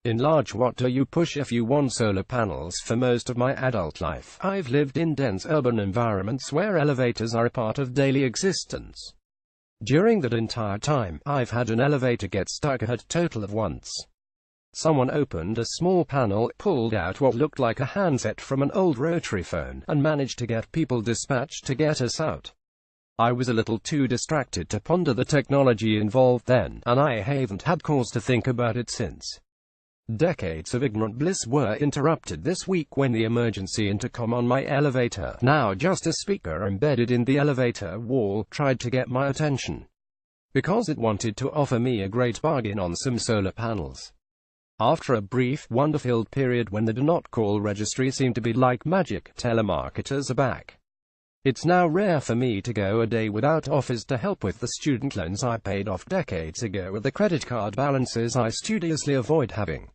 In large, what do you push if you want solar panels? For most of my adult life, I've lived in dense urban environments where elevators are a part of daily existence. During that entire time, I've had an elevator get stuck a total of once. Someone opened a small panel, pulled out what looked like a handset from an old rotary phone, and managed to get people dispatched to get us out. I was a little too distracted to ponder the technology involved then, and I haven't had cause to think about it since. Decades of ignorant bliss were interrupted this week when the emergency intercom on my elevator, now just a speaker embedded in the elevator wall, tried to get my attention. Because it wanted to offer me a great bargain on some solar panels. After a brief, wonder-filled period when the do not call registry seemed to be like magic, telemarketers are back. It's now rare for me to go a day without offers to help with the student loans I paid off decades ago with the credit card balances I studiously avoid having.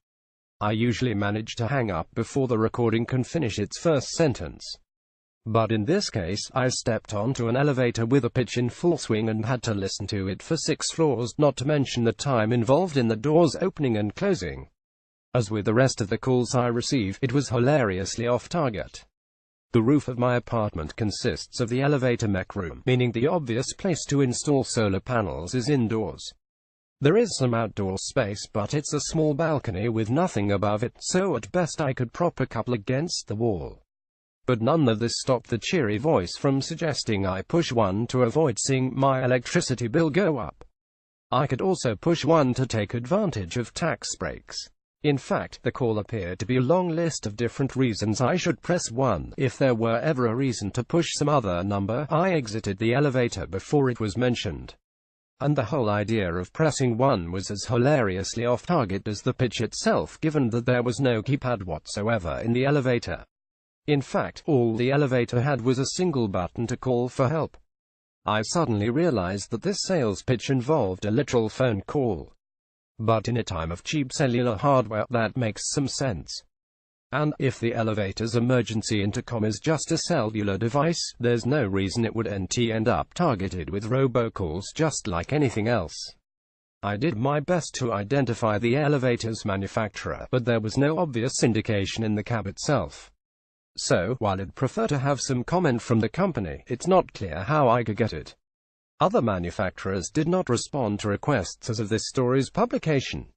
I usually manage to hang up before the recording can finish its first sentence. But in this case, I stepped onto an elevator with a pitch in full swing and had to listen to it for 6 floors, not to mention the time involved in the doors opening and closing. As with the rest of the calls I receive, it was hilariously off-target. The roof of my apartment consists of the elevator mech room, meaning the obvious place to install solar panels is indoors. There is some outdoor space, but it's a small balcony with nothing above it, so at best I could prop a couple against the wall. But none of this stopped the cheery voice from suggesting I push one to avoid seeing my electricity bill go up. I could also push one to take advantage of tax breaks. In fact, the call appeared to be a long list of different reasons I should press 1. If there were ever a reason to push some other number, I exited the elevator before it was mentioned. And the whole idea of pressing 1 was as hilariously off-target as the pitch itself, given that there was no keypad whatsoever in the elevator. In fact, all the elevator had was a single button to call for help. I suddenly realized that this sales pitch involved a literal phone call. But in a time of cheap cellular hardware, that makes some sense. And, if the elevator's emergency intercom is just a cellular device, there's no reason it would end up targeted with robocalls just like anything else. I did my best to identify the elevator's manufacturer, but there was no obvious indication in the cab itself. So, while I'd prefer to have some comment from the company, it's not clear how I could get it. Other manufacturers did not respond to requests as of this story's publication.